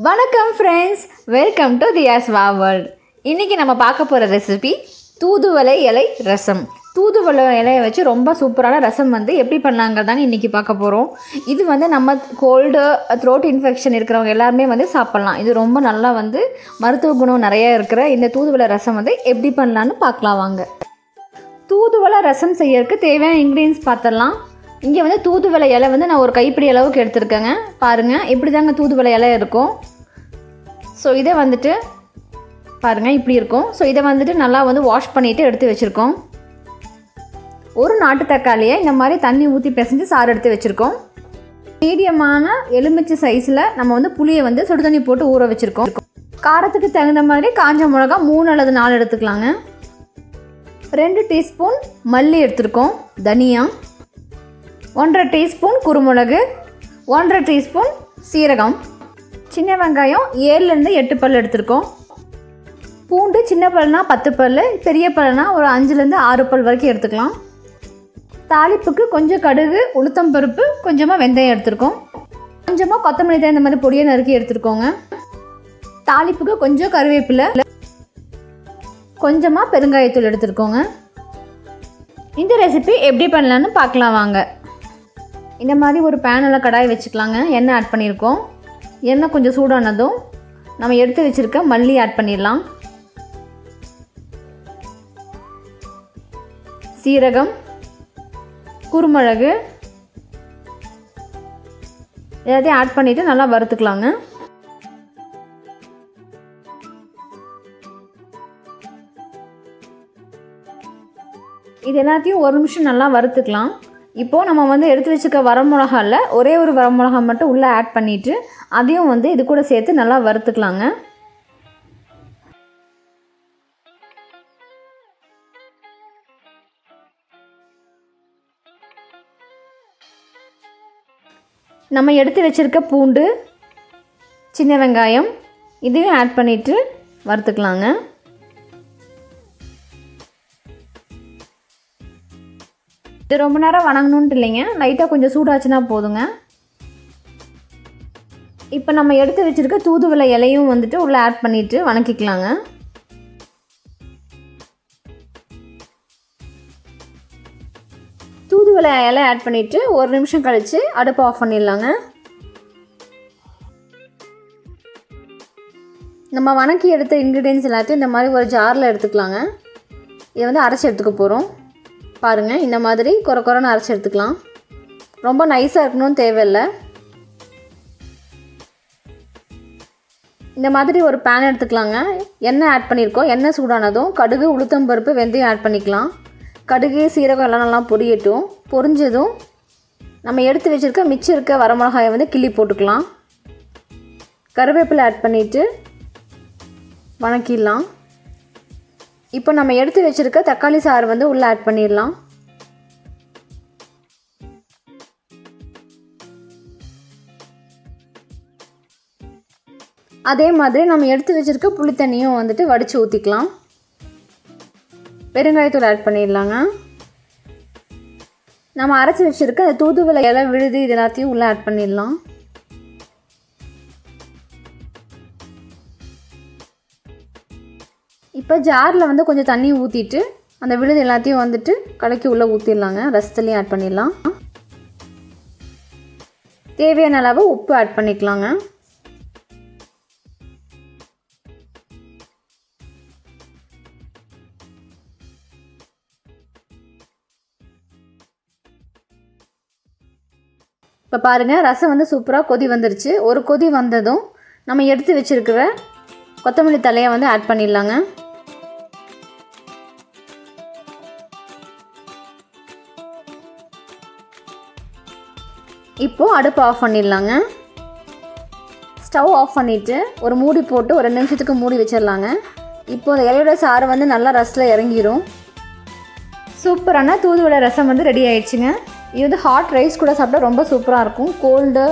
வணக்கம் friends, welcome to the Aswa world. இன்றைக்கி நம்ம பார்க்க போகிற ரெசிபி தூதுவளை இலை ரசம். தூதுவளை இலையை வச்சு ரொம்ப சூப்பரான ரசம் எப்படி பண்ணலாங்கிறதாங்க இன்றைக்கி பார்க்க போகிறோம். இது நம்ம கோல்டு த்ரோட் இன்ஃபெக்ஷன் இருக்கிறவங்க எல்லாருமே சாப்பிட்லாம். இது ரொம்ப நல்லா மருத்துவ குணம் நிறைய இருக்கிற இந்த தூதுவளை ரசம் எப்படி பண்ணலான்னு பார்க்கலாம் வாங்க. தூதுவளை ரசம் செய்யறதுக்கு தேவையான இன்க்ரீடியன்ஸ் பார்த்துடலாம். இங்கே தூதுவளை இலை நான் ஒரு கைப்பிடி அளவுக்கு எடுத்துருக்கேங்க. பாருங்கள், இப்படி தாங்க தூதுவளை இலை இருக்கும். ஸோ இதை பாருங்கள் இப்படி இருக்கும். ஸோ இதை நல்லா வாஷ் பண்ணிவிட்டு எடுத்து வச்சுருக்கோம். ஒரு நாட்டு தக்காளியை இந்த மாதிரி தண்ணி ஊற்றி பிசைஞ்சு சாறு எடுத்து வச்சுருக்கோம். மீடியமான எலுமிச்சை சைஸில் நம்ம புளியை சுடு தண்ணி போட்டு ஊற வச்சுருக்கோம். காரத்துக்கு தகுந்த மாதிரி காஞ்ச மிளகா 3 அல்லது 4 எடுத்துக்கலாங்க. 2 டீஸ்பூன் மல்லி எடுத்துருக்கோம். தனியா 1/2 டீஸ்பூன் குருமிளகு, 1/2 டீஸ்பூன் சீரகம், சின்ன வெங்காயம் 7லேருந்து 8 பல் எடுத்துருக்கோம். பூண்டு சின்ன பல்னா 10 பல், பெரிய பல்னா ஒரு 5லேருந்து 6 பல் வரைக்கும் எடுத்துக்கலாம். தாளிப்புக்கு கொஞ்சம் கடுகு, உளுத்தம்பருப்பு, கொஞ்சமாக வெந்தயம் எடுத்துருக்கோம். கொஞ்சமாக கொத்தமல்லி தழை இந்த மாதிரி பொடியை நறுக்கி எடுத்துருக்கோங்க. தாளிப்புக்கு கொஞ்சம் கருவேப்பிலை, கொஞ்சமாக பெருங்காயத்தூள் எடுத்துருக்கோங்க. இந்த ரெசிபி எப்படி பண்ணலான்னு பார்க்கலாம் வாங்க. இந்த மாதிரி ஒரு பேனில் கடாய் வச்சுக்கலாங்க. எண்ணெய் ஆட் பண்ணியிருக்கோம். எண்ணெய் கொஞ்சம் சூடானதும் நம்ம எடுத்து வச்சுருக்க மல்லி ஆட் பண்ணிடலாம். சீரகம், குருமிளகு எல்லாத்தையும் ஆட் பண்ணிவிட்டு நல்லா வறுத்துக்கலாங்க. இது எல்லாத்தையும் ஒரு நிமிஷம் நல்லா வறுத்துக்கலாம். இப்போது நம்ம எடுத்து வச்சுக்க வரமிளகாவில் ஒரே ஒரு வரமிளகா மட்டும் உள்ளே ஆட் பண்ணிவிட்டு அதையும் இது கூட சேர்த்து நல்லா வறுத்துக்கலாங்க. நம்ம எடுத்து வச்சுருக்க பூண்டு, சின்ன வெங்காயம் இதையும் ஆட் பண்ணிவிட்டு வறுத்துக்கலாங்க. இது ரொம்ப நேரம் வணங்கணுன்ட்டு இல்லைங்க, லைட்டாக கொஞ்சம் சூடாச்சுன்னா போதுங்க. இப்போ நம்ம எடுத்து வச்சுருக்க தூதுவளை இலையும் உள்ளே ஆட் பண்ணிவிட்டு வணக்கிக்கலாங்க. தூதுவளை இலை ஆட் பண்ணிவிட்டு ஒரு நிமிஷம் கழித்து அடுப்பை ஆஃப் பண்ணிடலாங்க. நம்ம வணக்கி எடுத்த இன்க்ரீடியன்ஸ் எல்லாத்தையும் இந்த மாதிரி ஒரு ஜாரில் எடுத்துக்கலாங்க. இதை அரைச்சி எடுத்துக்க போகிறோம். பாருங்கள், இந்த மாதிரி கொரன்னு அரைச்சி எடுத்துக்கலாம். ரொம்ப நைஸாக இருக்கணும்னு தேவையில்லை. இந்த மாதிரி ஒரு பேன் எடுத்துக்கலாங்க. எண்ணெய் ஆட் பண்ணியிருக்கோம். எண்ணெய் சூடானதும் கடுகு, உளுத்தம்பருப்பு, வெந்தயம் ஆட் பண்ணிக்கலாம். கடுகு, சீரகம் எல்லாம் நல்லா பொரியட்டும். பொரிஞ்சதும் நம்ம எடுத்து வச்சுருக்க மிச்சம் இருக்க வரமிளகாயை கிள்ளி போட்டுக்கலாம். கருவேப்பிலை ஆட் பண்ணிவிட்டு வணக்கிடலாம். இப்போ நம்ம எடுத்து வச்சுருக்க தக்காளி சாறு உள்ளே ஆட் பண்ணிடலாம். அதே மாதிரி நம்ம எடுத்து வச்சுருக்க புளி தண்ணியும் வடித்து ஊற்றிக்கலாம். பெருங்காயத்தூள் ஆட் பண்ணிடலாங்க. நம்ம அரைச்சி வச்சுருக்க அந்த தூதுவளை இலை, விழுது இது எல்லாத்தையும் உள்ளே ஆட் பண்ணிடலாம். இப்போ ஜாரில் கொஞ்சம் தண்ணி ஊற்றிட்டு அந்த விழுது எல்லாத்தையும் கலக்கி உள்ளே ஊற்றிடலாங்க. ரசத்துலேயும் ஆட் பண்ணிடலாம். தேவையான அளவு உப்பு ஆட் பண்ணிக்கலாங்க. இப்போ பாருங்கள், ரசம் சூப்பராக கொதி வந்துருச்சு. ஒரு கொதி வந்ததும் நம்ம எடுத்து வச்சுருக்கிற கொத்தமல்லி தழையை ஆட் பண்ணிடலாங்க. இப்போது அடுப்பு ஆஃப் பண்ணிடலாங்க. ஸ்டவ் ஆஃப் பண்ணிவிட்டு ஒரு மூடி போட்டு ஒரு 2 நிமிஷத்துக்கு மூடி வச்சிடலாங்க. இப்போது அந்த இலையோட சாறு நல்லா ரசத்தில் இறங்கிடும். சூப்பரான தூதுவளை ரசம் ரெடி ஆயிடுச்சுங்க. இது ஹாட் ரைஸ் கூட சாப்பிட்டா ரொம்ப சூப்பராக இருக்கும். கோல்டு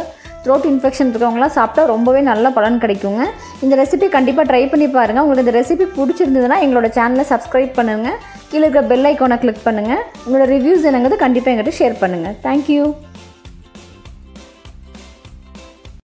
த்ரோட் இன்ஃபெக்ஷன் இருக்கவங்களாம் சாப்பிட்டா ரொம்பவே நல்ல பலன் கிடைக்குங்க. இந்த ரெசிபி கண்டிப்பாக ட்ரை பண்ணி பாருங்கள். உங்களுக்கு இந்த ரெசிபி பிடிச்சிருந்ததுன்னா எங்களோட சேனலை சப்ஸ்கிரைப் பண்ணுங்கள். கீழே இருக்க பெல் ஐக்கானை கிளிக் பண்ணுங்கள். உங்களோட ரிவ்யூஸ் என்னங்கிறது கண்டிப்பாக எங்கிட்ட ஷேர் பண்ணுங்கள். தேங்க்யூ.